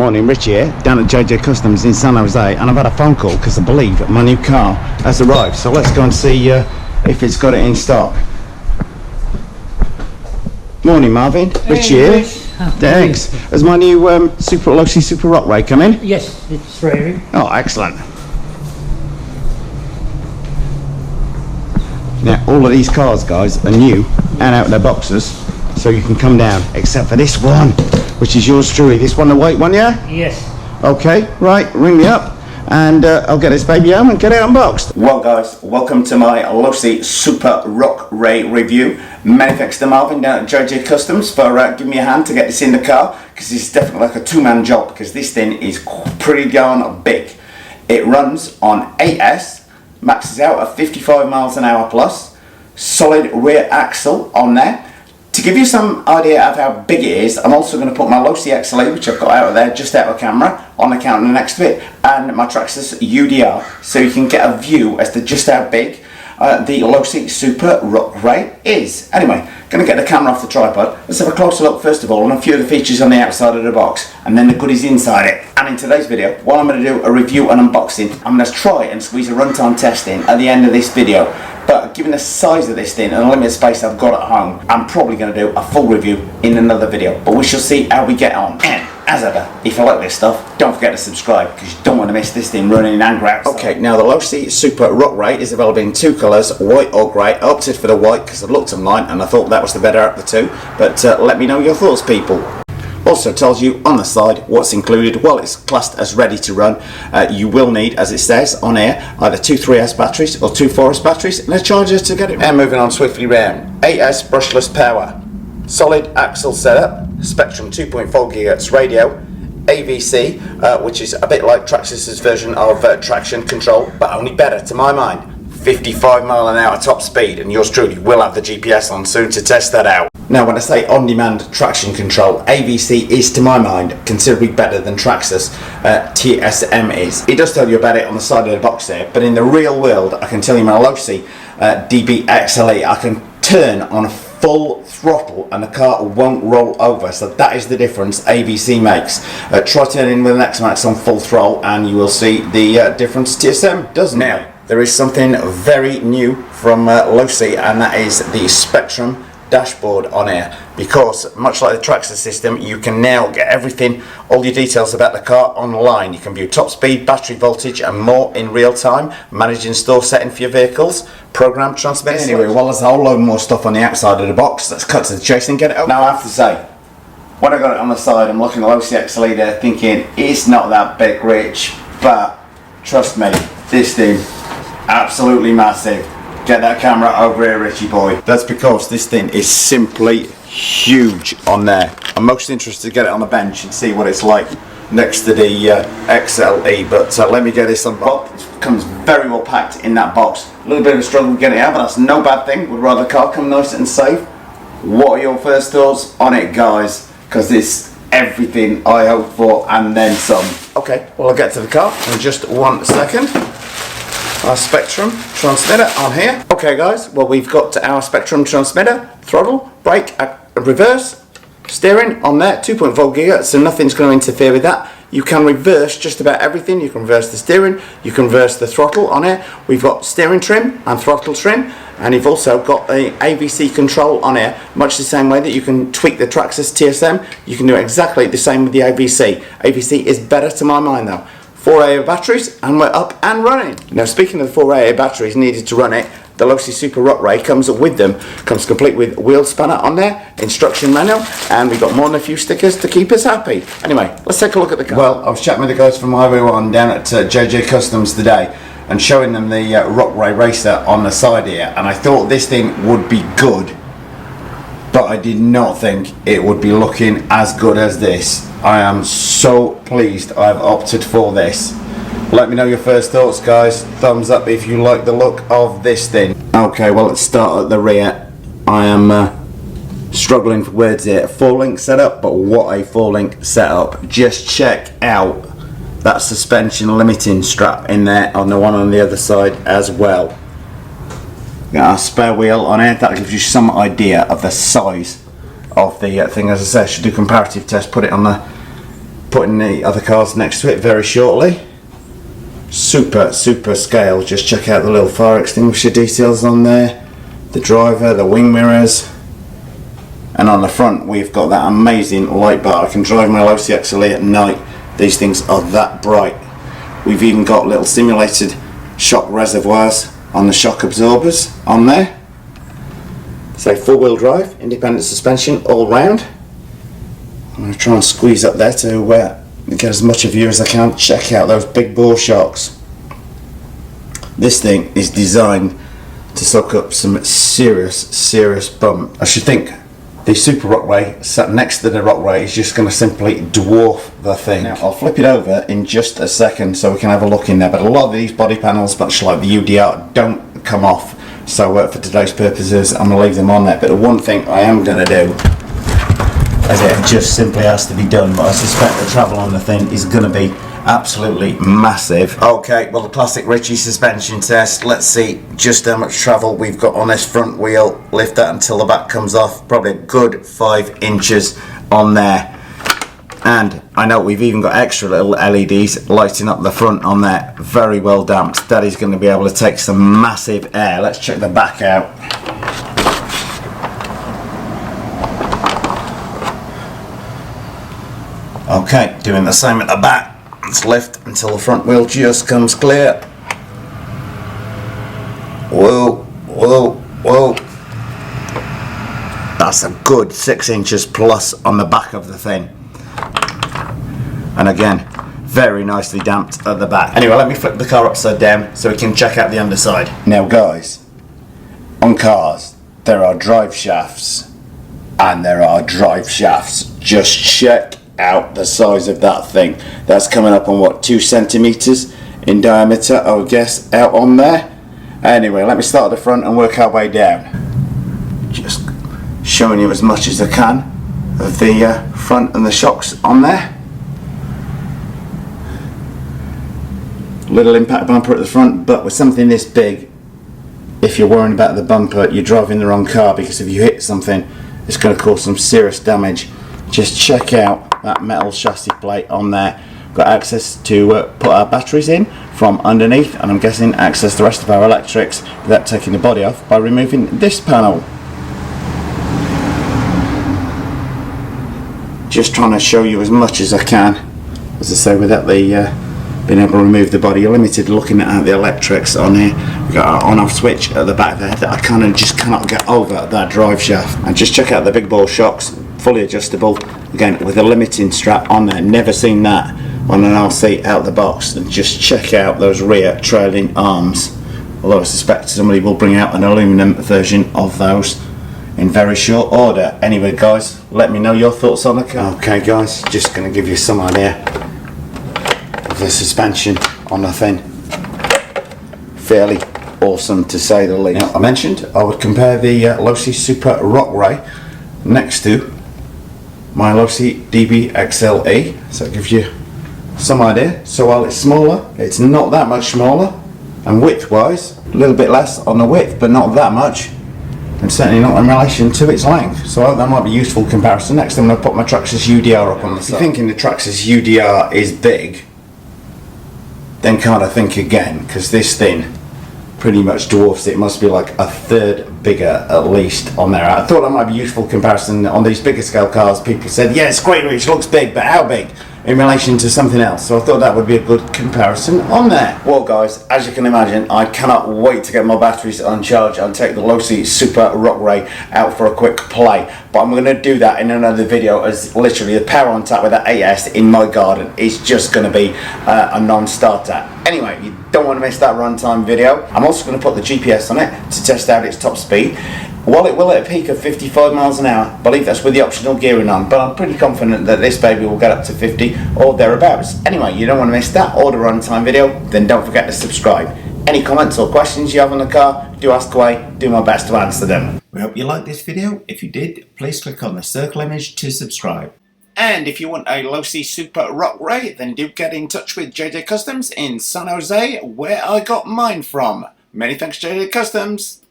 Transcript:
Morning, Rich here, down at JJ Customs in San Jose, and I've had a phone call because I believe my new car has arrived. So let's go and see if it's got it in stock. Morning, Marvin. Rich here. Thanks. Has my new Losi Super Rock Ray come in? Yes, it's ready. Oh, excellent. Now, all of these cars, guys, are new and out of their boxes, so you can come down, except for this one, which is yours truly. This one, the white one, yeah? Yes. Okay, right, ring me up, and I'll get this baby home and get it unboxed. Well, guys, welcome to my Losi Super Rock Ray review. Many thanks to Marvin down at JJ Customs for giving me a hand to get this in the car, because this is definitely like a two-man job, because this thing is pretty darn big. It runs on 8S, maxes out at 55 miles an hour plus, solid rear axle on there. To give you some idea of how big it is, I'm also going to put my Losi XLE, which I've got out of there, just out of camera, on the counter next to it, and my Traxxas UDR, so you can get a view as to just how big the Losi Super Rock Ray is. Anyway, going to get the camera off the tripod. Let's have a closer look first of all on a few of the features on the outside of the box, and then the goodies inside it. And in today's video, while I'm going to do a review and unboxing, I'm going to try and squeeze a runtime test in at the end of this video. But given the size of this thing and the limited space I've got at home, I'm probably going to do a full review in another video. But we shall see how we get on. And as ever, if you like this stuff, don't forget to subscribe, because you don't want to miss this thing running in and out. Okay, now the Losi Super Rock Ray is available in two colours, white or grey. I opted for the white because I looked online and I thought that was the better out of the two. But let me know your thoughts, people. Also tells you on the side what's included. Well, it's classed as ready to run. You will need, as it says on here, either two 3S batteries or two 4S batteries and a charger to get it. And moving on swiftly round, 8S brushless power, solid axle setup, Spectrum 2.4 GHz radio, AVC, which is a bit like Traxxas' version of traction control, but only better to my mind. 55 mile an hour top speed, and yours truly will have the GPS on soon to test that out. Now, when I say on-demand traction control, AVC is, to my mind, considerably better than Traxxas TSM is. It does tell you about it on the side of the box there, but in the real world, I can tell you my Losi DB XLE, I can turn on full throttle and the car won't roll over, so that is the difference AVC makes. Try turning with an X-Max on full throttle and you will see the difference TSM does. Now, there is something very new from Losi, and that is the Spectrum dashboard on here, because much like the Traxxas system, you can now get everything, all your details about the car online. You can view top speed, battery voltage and more in real time, manage and store setting for your vehicles, program transmitter. Anyway, well, there's a whole load more stuff on the outside of the box. Let's cut to the chase and get it open. Now I have to say, when I got it on the side, I'm looking at the Losi XLE there thinking it's not that big, Rich, but trust me, this thing absolutely massive. Get that camera over here, Richie boy. That's because this thing is simply huge on there. I'm most interested to get it on the bench and see what it's like next to the XLE, but let me get this on box. It comes very well packed in that box. A little bit of a struggle getting it out, but that's no bad thing. Would rather the car come nice and safe. What are your first thoughts on it, guys? Because it's everything I hoped for and then some. Okay, well, I'll get to the car in just 1 second. Our Spectrum transmitter on here. Okay guys, well, we've got our Spectrum transmitter, throttle, brake, reverse, steering on there, 2.4 GHz, so nothing's going to interfere with that. You can reverse just about everything. You can reverse the steering, you can reverse the throttle on here. We've got steering trim and throttle trim, and you've also got the AVC control on here, much the same way that you can tweak the Traxxas TSM. You can do exactly the same with the AVC. AVC is better to my mind though. 4 AA batteries, and we're up and running. Now, speaking of the 4 AA batteries needed to run it, the Losi Super Rock Ray comes with them, comes complete with wheel spanner on there, instruction manual, and we've got more than a few stickers to keep us happy. Anyway, let's take a look at the car. Well, I was chatting with the guys from Highway 1 down at JJ Customs today, and showing them the Rock Ray Racer on the side here, and I thought this thing would be good, but I did not think it would be looking as good as this. I am so pleased I've opted for this. Let me know your first thoughts, guys. Thumbs up if you like the look of this thing. Okay, well, let's start at the rear. I am struggling for words here. 4-link setup, but what a 4-link setup. Just check out that suspension limiting strap in there on the one on the other side as well. Got a spare wheel on here. That gives you some idea of the size of the thing. As I said, I should do comparative test, put it on the putting the other cars next to it very shortly. Super scale. Just check out the little fire extinguisher details on there, the driver, the wing mirrors, and on the front we've got that amazing light bar. I can drive my Losi XLE at night. These things are that bright. We've even got little simulated shock reservoirs on the shock absorbers on there. So 4-wheel drive, independent suspension all round. I'm going to try and squeeze up there to get as much of you as I can. Check out those big bore shocks. This thing is designed to soak up some serious bump. I should think the Super Rockway sat next to the Rockway is just going to simply dwarf the thing. Now I'll flip it over in just a second so we can have a look in there, but a lot of these body panels, much like the UDR, don't come off, so for today's purposes I'm going to leave them on there. But the one thing I am going to do, as it just simply has to be done, but I suspect the travel on the thing is going to be absolutely massive. Okay, well, the classic Ritchie suspension test. Let's see just how much travel we've got on this front wheel. Lift that until the back comes off, probably a good 5 inches on there. And I know we've even got extra little LEDs lighting up the front on there. Very well damped. That is going to be able to take some massive air. Let's check the back out. Okay, doing the same at the back. Let's lift until the front wheel just comes clear. Whoa. That's a good 6 inches plus on the back of the thing. And again, very nicely damped at the back. Anyway, let me flip the car upside down so we can check out the underside. Now guys, on cars, there are drive shafts and there are drive shafts. Just check out the size of that thing. That's coming up on what, 2 centimeters in diameter, I would guess, out on there. Anyway, let me start at the front and work our way down. Just showing you as much as I can of the front and the shocks on there. Little impact bumper at the front, but with something this big, if you're worrying about the bumper, you're driving the wrong car, because if you hit something, it's going to cause some serious damage. Just check out that metal chassis plate on there. Got access to put our batteries in from underneath, and I'm guessing access the rest of our electrics without taking the body off by removing this panel. Just trying to show you as much as I can, as I say, without the being able to remove the body. You're limited looking at the electrics on here. We've got our on-off switch at the back there that I kind of just cannot get over that drive shaft. And just check out the big ball shocks, fully adjustable, again with a limiting strap on there. Never seen that on an RC out the box. And just check out those rear trailing arms, although I suspect somebody will bring out an aluminum version of those in very short order. Anyway guys, let me know your thoughts on the car. Okay guys, just going to give you some idea of the suspension on the thing. Fairly awesome to say the least. Now, I mentioned I would compare the Losi Super Rockway next to my Losi DB XLE, so it gives you some idea. So while it's smaller, it's not that much smaller, and width wise a little bit less on the width, but not that much, and certainly not in relation to its length. So I hope that might be a useful comparison. Next I'm going to put my Traxxas UDR up on the side. If you're thinking the Traxxas UDR is big, then kind of think again, because this thing pretty much dwarfs it. It must be like a third bigger at least on there. I thought that might be a useful comparison. On these bigger scale cars, people said, yeah, it's great, it looks big, but how big in relation to something else? So I thought that would be a good comparison on there. Well guys, as you can imagine, I cannot wait to get my batteries on charge and take the Losi Super Rockway out for a quick play. But I'm going to do that in another video, as literally the power on tap with that 8S in my garden is just going to be a non-starter. Anyway, you don't want to miss that runtime video. I'm also going to put the GPS on it to test out its top speed. While it will at a peak of 55 miles an hour, I believe that's with the optional gearing on, but I'm pretty confident that this baby will get up to 50 or thereabouts. Anyway, you don't want to miss that or the runtime video, then don't forget to subscribe. Any comments or questions you have on the car, do ask away, do my best to answer them. We hope you liked this video. If you did, please click on the circle image to subscribe. And if you want a Losi Super Rockway, then do get in touch with JJ Customs in San Jose, where I got mine from. Many thanks, JJ Customs.